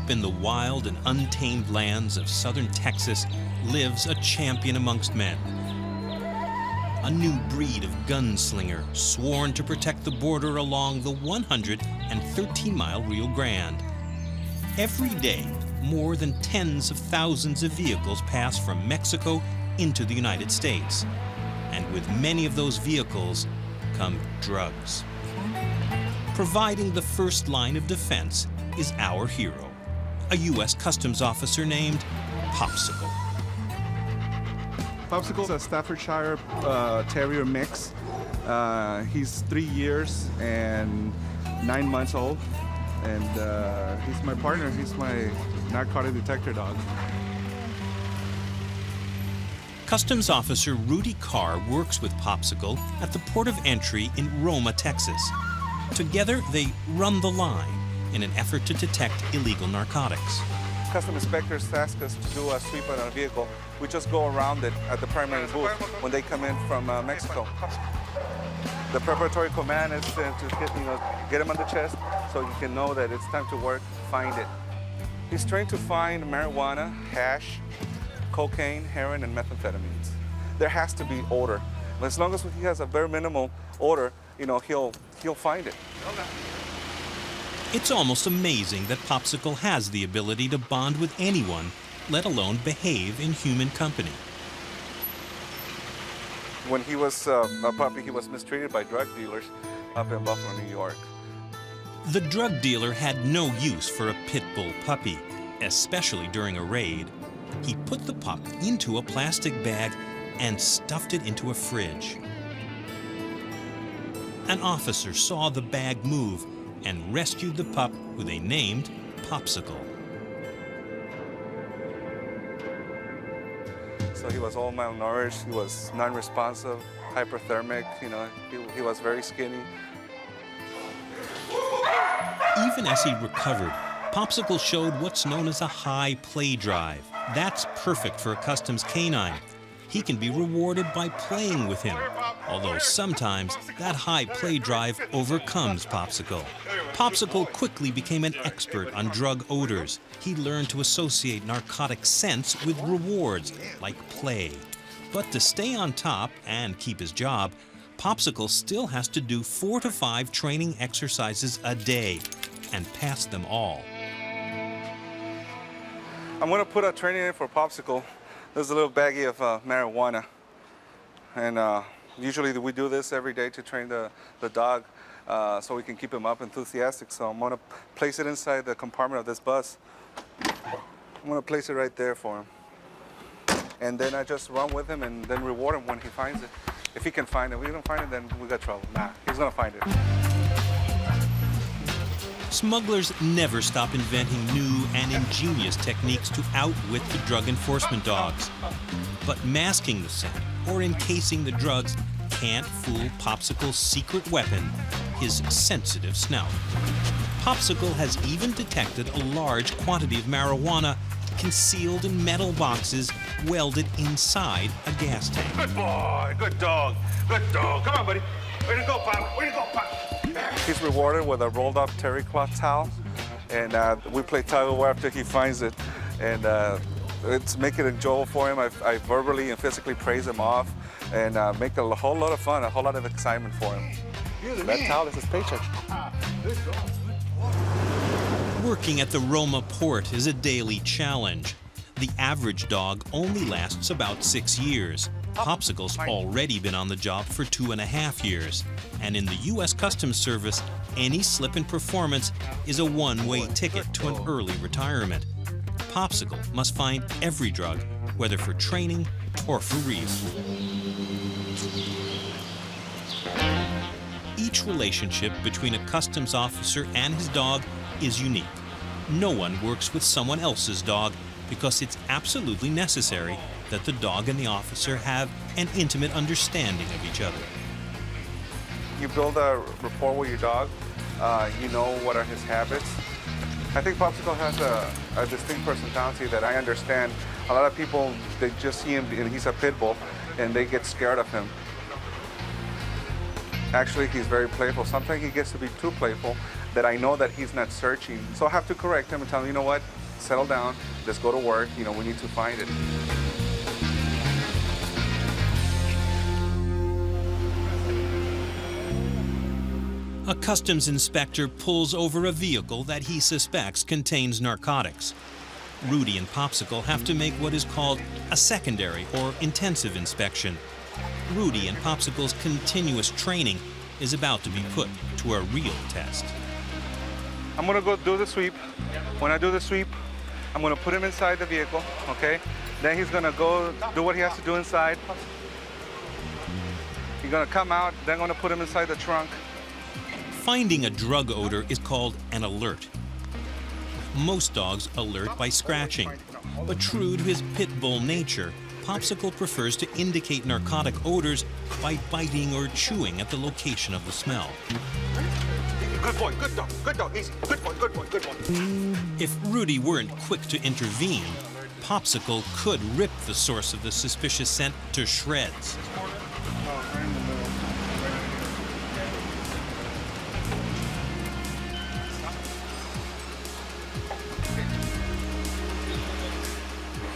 Deep in the wild and untamed lands of southern Texas lives a champion amongst men. A new breed of gunslinger sworn to protect the border along the 113-mile Rio Grande. Every day, more than tens of thousands of vehicles pass from Mexico into the United States. And with many of those vehicles come drugs. Providing the first line of defense is our hero, a U.S. Customs officer named Popsicle. Popsicle is a Staffordshire Terrier mix. He's 3 years and 9 months old, and he's my partner. He's my narcotic detector dog. Customs Officer Rudy Carr works with Popsicle at the port of entry in Roma, Texas. Together, they run the line in an effort to detect illegal narcotics. Custom inspectors ask us to do a sweep on our vehicle. We just go around it at the primary booth when they come in from Mexico. The preparatory command is to get him on the chest so he can know that it's time to work, find it. He's trained to find marijuana, hash, cocaine, heroin, and methamphetamines. There has to be odor. As long as he has a very minimal odor, he'll find it. It's almost amazing that Popsicle has the ability to bond with anyone, let alone behave in human company. When he was a puppy, he was mistreated by drug dealers up in Buffalo, New York. The drug dealer had no use for a pit bull puppy, especially during a raid. He put the pup into a plastic bag and stuffed it into a fridge. An officer saw the bag move and rescued the pup, who they named Popsicle. So he was all malnourished, he was non-responsive, hyperthermic, he was very skinny. Even as he recovered, Popsicle showed what's known as a high play drive. That's perfect for a customs canine. He can be rewarded by playing with him, although sometimes that high play drive overcomes Popsicle. Popsicle quickly became an expert on drug odors. He learned to associate narcotic scents with rewards, like play. But to stay on top and keep his job, Popsicle still has to do 4 to 5 training exercises a day and pass them all. I'm going to put a training in for Popsicle. There's a little baggie of marijuana, and usually we do this every day to train the dog so we can keep him up enthusiastic. So I'm going to place it inside the compartment of this bus. I'm going to place it right there for him. And then I just run with him and then reward him when he finds it. If he can find it. If we don't find it, then we got trouble. Nah, he's going to find it. Smugglers never stop inventing new and ingenious techniques to outwit the drug enforcement dogs. But masking the scent or encasing the drugs can't fool Popsicle's secret weapon, his sensitive snout. Popsicle has even detected a large quantity of marijuana concealed in metal boxes welded inside a gas tank. Good boy, good dog, good dog. Come on, buddy. Way to go, Pop. Way to go, Pop. He's rewarded with a rolled up terry cloth towel, and we play tug of war after he finds it, and it's making it enjoyable for him. I verbally and physically praise him off and make a whole lot of fun, a whole lot of excitement for him. That towel is his paycheck. Working at the Roma Port is a daily challenge. The average dog only lasts about 6 years. Popsicle's already been on the job for 2.5 years. And in the U.S. Customs Service, any slip in performance is a one-way ticket to an early retirement. Popsicle must find every drug, whether for training or for real. Each relationship between a customs officer and his dog is unique. No one works with someone else's dog because it's absolutely necessary that the dog and the officer have an intimate understanding of each other. You build a rapport with your dog. You know what are his habits. I think Popsicle has a distinct personality that I understand. A lot of people, they just see him and he's a pit bull and they get scared of him. Actually, he's very playful. Sometimes he gets to be too playful. that I know that he's not searching. So I have to correct him and tell him, you know what, settle down, let's go to work, you know, we need to find it. A customs inspector pulls over a vehicle that he suspects contains narcotics. Rudy and Popsicle have to make what is called a secondary or intensive inspection. Rudy and Popsicle's continuous training is about to be put to a real test. I'm gonna go do the sweep. When I do the sweep, I'm gonna put him inside the vehicle, okay? Then he's gonna go do what he has to do inside. He's gonna come out, then I'm gonna put him inside the trunk. Finding a drug odor is called an alert. Most dogs alert by scratching, but true to his pit bull nature, Popsicle prefers to indicate narcotic odors by biting or chewing at the location of the smell. Good boy, good dog, easy. Good boy, good boy, good boy. If Rudy weren't quick to intervene, Popsicle could rip the source of the suspicious scent to shreds.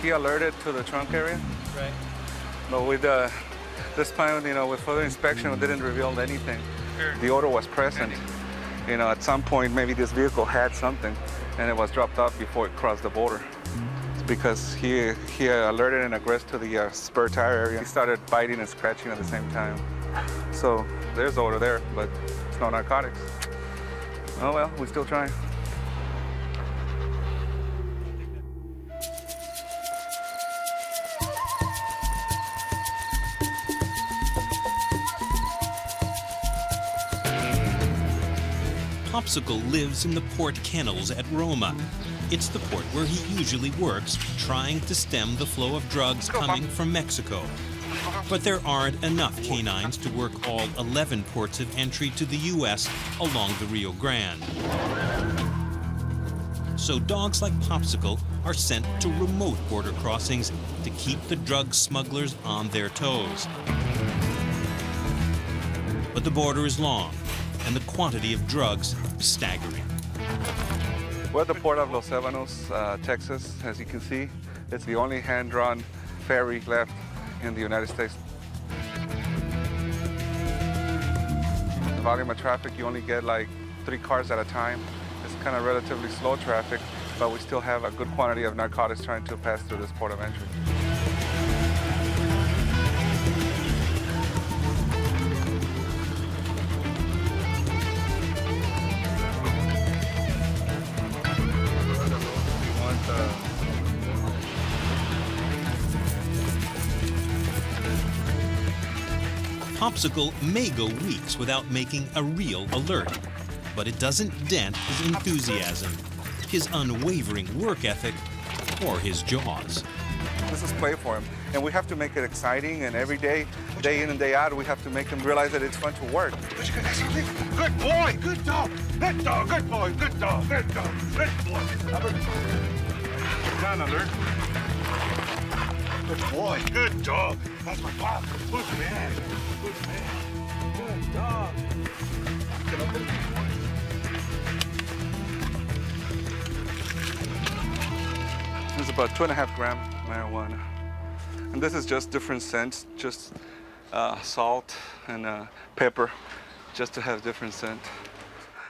He alerted to the trunk area. Right. But with this time, you know, with further inspection, it didn't reveal anything. Sure. The odor was present. You know, at some point, maybe this vehicle had something, and it was dropped off before it crossed the border. It's because he alerted and aggressed to the spare tire area. He started biting and scratching at the same time. So there's odor there, but it's no narcotics. Oh well, we're still trying. Popsicle lives in the port kennels at Roma. It's the port where he usually works, trying to stem the flow of drugs coming from Mexico. But there aren't enough canines to work all 11 ports of entry to the U.S. along the Rio Grande. So dogs like Popsicle are sent to remote border crossings to keep the drug smugglers on their toes. But the border is long, and the quantity of drugs staggering. We're at the port of Los Ébanos, Texas. As you can see, it's the only hand-drawn ferry left in the United States. The volume of traffic, you only get like 3 cars at a time. It's kind of relatively slow traffic, but we still have a good quantity of narcotics trying to pass through this port of entry. Popsicle may go weeks without making a real alert, but it doesn't dent his enthusiasm, his unwavering work ethic, or his jaws. This is play for him, and we have to make it exciting, and every day, day in and day out, we have to make him realize that it's fun to work. Good boy, good dog, good dog, good boy, good dog, good dog, good boy. Down alert. Good boy, good dog. That's my pop. Good man. Good man. Good dog. It's about 2.5 gram marijuana. And this is just different scents, just salt and pepper, just to have different scent.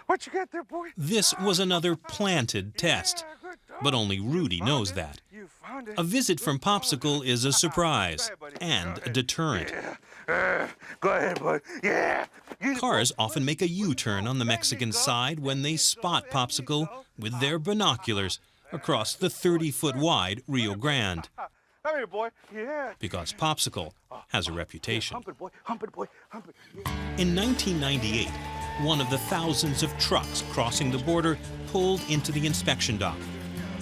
What you got there, boy? This was another planted test, but only Rudy knows that. A visit from Popsicle is a surprise and a deterrent. Go ahead, boy. Yeah. Cars often make a U-turn on the Mexican side when they spot Popsicle with their binoculars across the 30-foot wide Rio Grande. Come here, boy. Yeah. Because Popsicle has a reputation. Hump it, boy. Hump it, boy. Hump it. In 1998, one of the thousands of trucks crossing the border pulled into the inspection dock.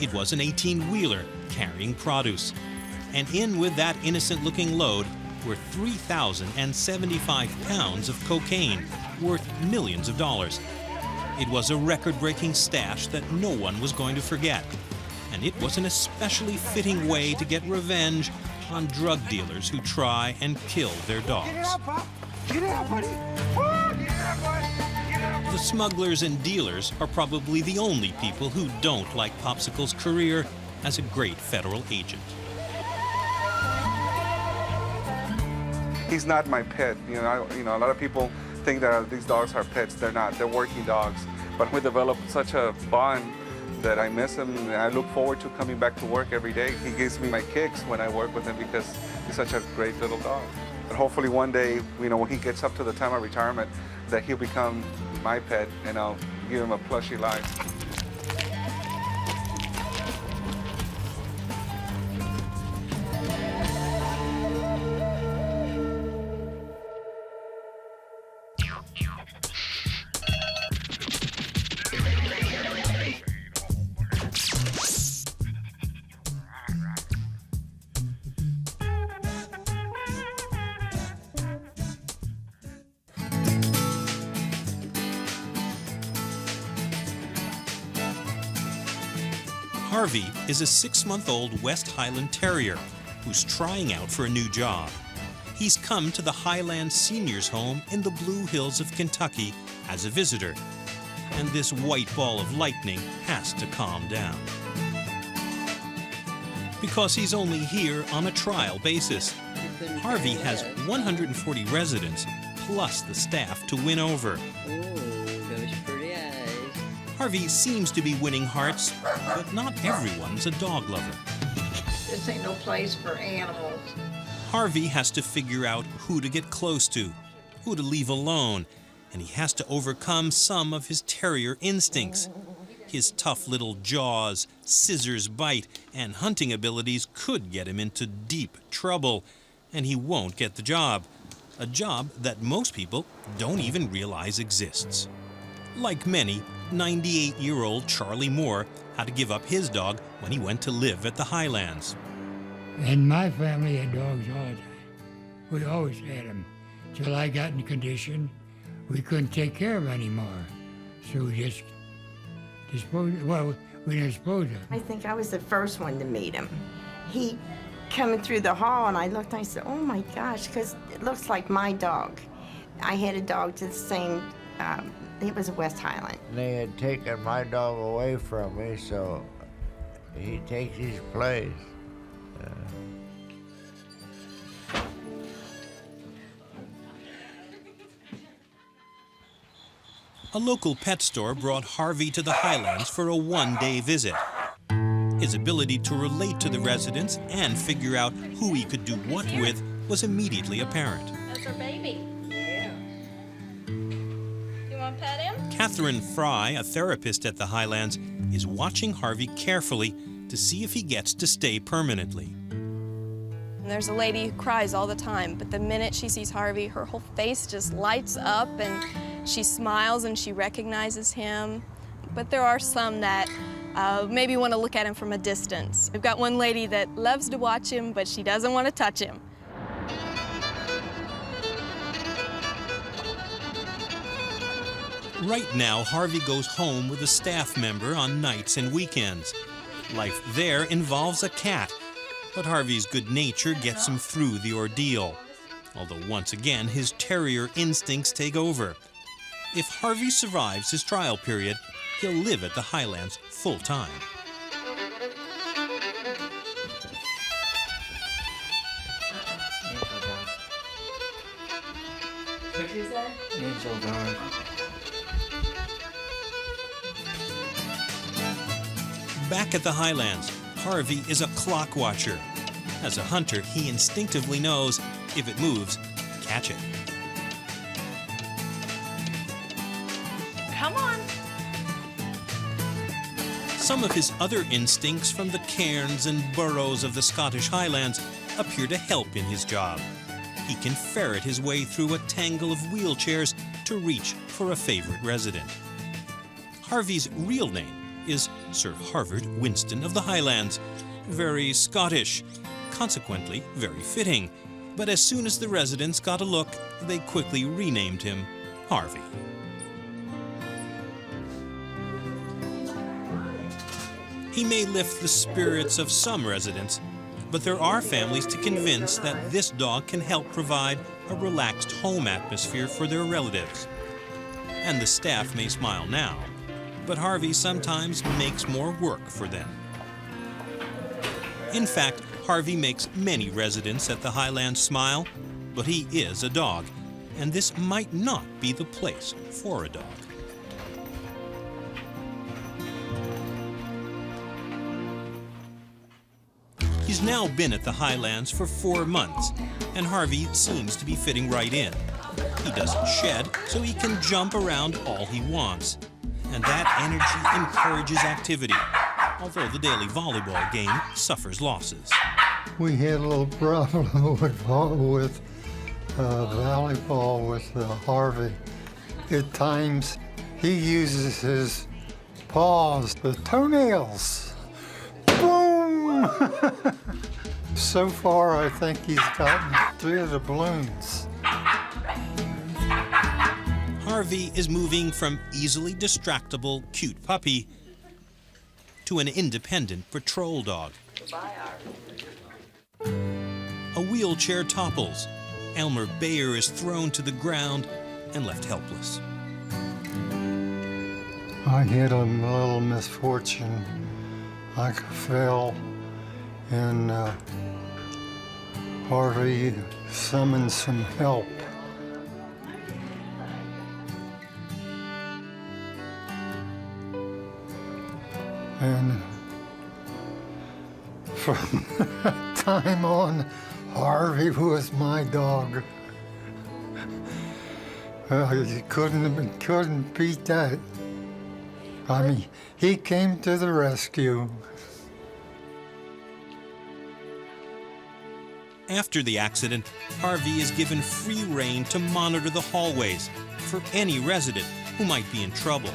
It was an 18-wheeler carrying produce. And in with that innocent-looking load were 3,075 pounds of cocaine, worth millions of dollars. It was a record-breaking stash that no one was going to forget. And it was an especially fitting way to get revenge on drug dealers who try and kill their dogs. Get out, Pop. Get out, buddy. Oh, get out, buddy. Get out, buddy. The smugglers and dealers are probably the only people who don't like Popsicle's career as a great federal agent. He's not my pet. You know, a lot of people think that these dogs are pets. They're not. They're working dogs. But we developed such a bond that I miss him, and I look forward to coming back to work every day. He gives me my kicks when I work with him because he's such a great little dog. And hopefully one day, when he gets up to the time of retirement, that he'll become my pet, and I'll give him a plushy life. Harvey is a 6-month-old West Highland Terrier who's trying out for a new job. He's come to the Highlands Seniors Home in the Blue Hills of Kentucky as a visitor, and this white ball of lightning has to calm down. Because he's only here on a trial basis. Harvey has 140 residents plus the staff to win over. Harvey seems to be winning hearts, but not everyone's a dog lover. This ain't no place for animals. Harvey has to figure out who to get close to, who to leave alone, and he has to overcome some of his terrier instincts. His tough little jaws, scissors bite, and hunting abilities could get him into deep trouble, and he won't get the job. A job that most people don't even realize exists. Like many, 98-year-old Charlie Moore had to give up his dog when he went to live at the Highlands. And my family had dogs all the time. We always had them. Till I got in condition, we couldn't take care of anymore. So we just disposed, well, we didn't dispose of them. I think I was the first one to meet him. He coming through the hall, and I looked and I said, oh my gosh, because it looks like my dog. I had a dog to the same, it was a West Highland. They had taken my dog away from me, so he takes his place. A local pet store brought Harvey to the Highlands for a one-day visit. His ability to relate to the residents and figure out who he could do what with was immediately apparent. That's our baby. Yeah. You want to pet him? Catherine Fry, a therapist at the Highlands, is watching Harvey carefully to see if he gets to stay permanently. There's a lady who cries all the time, but the minute she sees Harvey, her whole face just lights up and she smiles and she recognizes him. But there are some that maybe want to look at him from a distance. We've got one lady that loves to watch him, but she doesn't want to touch him. Right now, Harvey goes home with a staff member on nights and weekends. Life there involves a cat, but Harvey's good nature gets him through the ordeal. Although once again, his terrier instincts take over. If Harvey survives his trial period, he'll live at the Highlands full-time. Back at the Highlands, Harvey is a clock watcher. As a hunter, he instinctively knows if it moves, catch it. Come on. Some of his other instincts from the cairns and burrows of the Scottish Highlands appear to help in his job. He can ferret his way through a tangle of wheelchairs to reach for a favorite resident. Harvey's real name is Sir Harvard Winston of the Highlands. Very Scottish, consequently very fitting. But as soon as the residents got a look, they quickly renamed him Harvey. He may lift the spirits of some residents, but there are families to convince that this dog can help provide a relaxed home atmosphere for their relatives. and the staff may smile now, but Harvey sometimes makes more work for them. In fact, Harvey makes many residents at the Highlands smile, but he is a dog, and this might not be the place for a dog. He's now been at the Highlands for 4 months, and Harvey seems to be fitting right in. He doesn't shed, so he can jump around all he wants. And that energy encourages activity, although the daily volleyball game suffers losses. We had a little problem with volleyball with Harvey. At times, he uses his paws, the toenails. Boom! So far, I think he's gotten 3 of the balloons. Harvey is moving from easily distractible, cute puppy to an independent patrol dog. A wheelchair topples. Elmer Bayer is thrown to the ground and left helpless. I had a little misfortune. I fell, and Harvey summoned some help. And from that time on, Harvey was my dog. You couldn't beat that. I mean, he came to the rescue. After the accident, Harvey is given free rein to monitor the hallways for any resident who might be in trouble.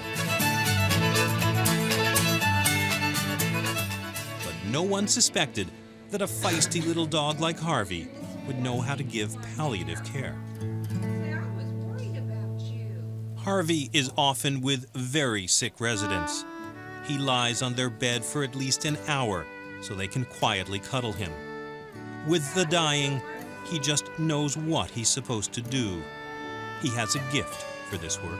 But no one suspected that a feisty little dog like Harvey would know how to give palliative care. Harvey is often with very sick residents. He lies on their bed for at least an hour so they can quietly cuddle him. With the dying, he just knows what he's supposed to do. He has a gift for this work.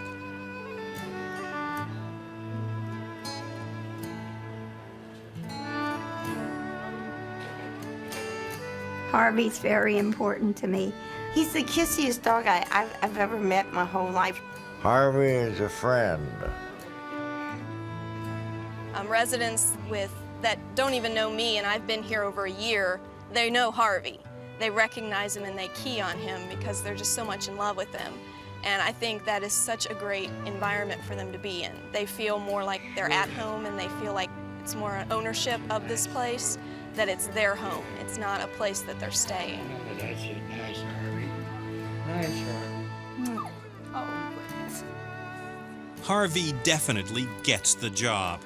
Harvey's very important to me. He's the kissiest dog I've ever met my whole life. Harvey is a friend. Residents that don't even know me, and I've been here over a year, they know Harvey. They recognize him and they key on him because they're just so much in love with him. And I think that is such a great environment for them to be in. They feel more like they're at home, and they feel like it's more an ownership of this place, that it's their home. It's not a place that they're staying. That's it. Nice, Harvey. Nice, Harvey. Oh, goodness. Harvey definitely gets the job.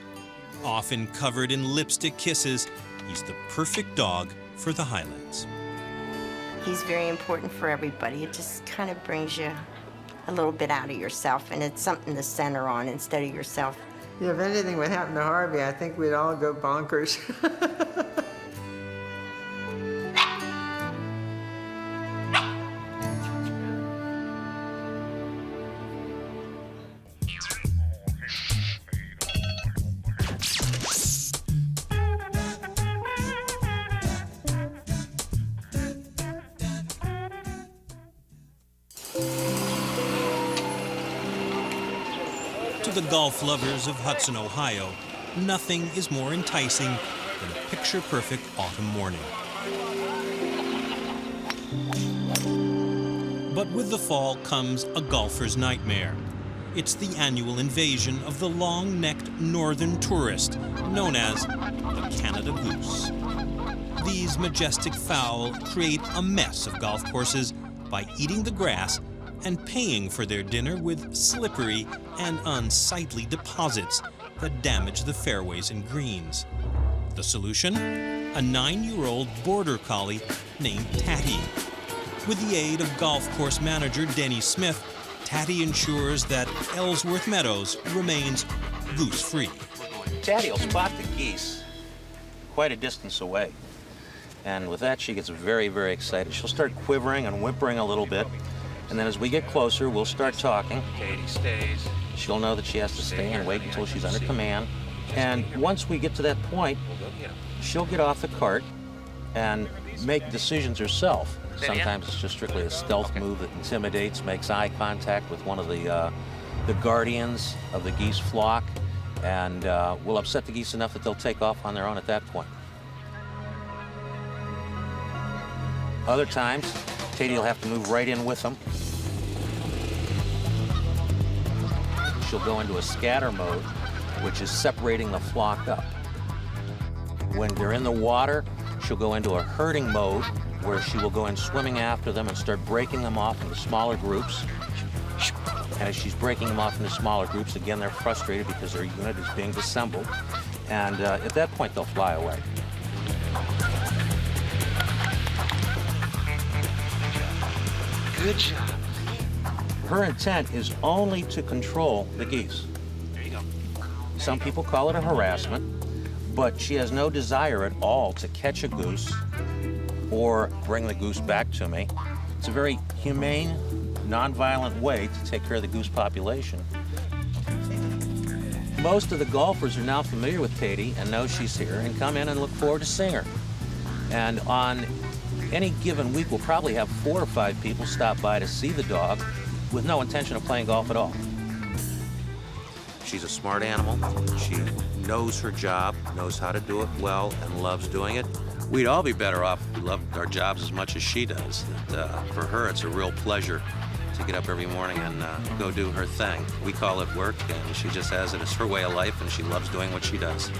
Often covered in lipstick kisses, he's the perfect dog for the Highlands. He's very important for everybody. It just kind of brings you a little bit out of yourself, and it's something to center on instead of yourself. Yeah, if anything would happen to Harvey, I think we'd all go bonkers. To the golf lovers of Hudson, Ohio, nothing is more enticing than a picture-perfect autumn morning. But with the fall comes a golfer's nightmare. It's the annual invasion of the long-necked northern tourist, known as the Canada goose. These majestic fowl create a mess of golf courses by eating the grass and paying for their dinner with slippery and unsightly deposits that damage the fairways and greens. The solution? A 9-year-old border collie named Tatty. With the aid of golf course manager Denny Smith, Tatty ensures that Ellsworth Meadows remains goose-free. Tatty will spot the geese quite a distance away. And with that, she gets very, very excited. She'll start quivering and whimpering a little bit. And then as we get closer, we'll start talking. Katie stays. She'll know that she has to stay and wait until she's under command. And once we get to that point, she'll get off the cart and make decisions herself. Sometimes it's just strictly a stealth move that intimidates, makes eye contact with one of the guardians of the geese flock, and will upset the geese enough that they'll take off on their own at that point. Other times, Tatty will have to move right in with them. She'll go into a scatter mode, which is separating the flock up. When they're in the water, she'll go into a herding mode, where she will go in swimming after them and start breaking them off into smaller groups. And as she's breaking them off into smaller groups, again, they're frustrated because their unit is being disassembled. And at that point, they'll fly away. Good job. Her intent is only to control the geese. There you go. Some people call it a harassment, but she has no desire at all to catch a goose or bring the goose back to me. It's a very humane, non-violent way to take care of the goose population. Most of the golfers are now familiar with Tatty and know she's here and come in and look forward to seeing her. And on any given week, we'll probably have 4 or 5 people stop by to see the dog with no intention of playing golf at all. She's a smart animal. She knows her job, knows how to do it well, and loves doing it. We'd all be better off if we loved our jobs as much as she does. For her, it's a real pleasure to get up every morning and go do her thing. We call it work, and she just has it as her way of life, and she loves doing what she does.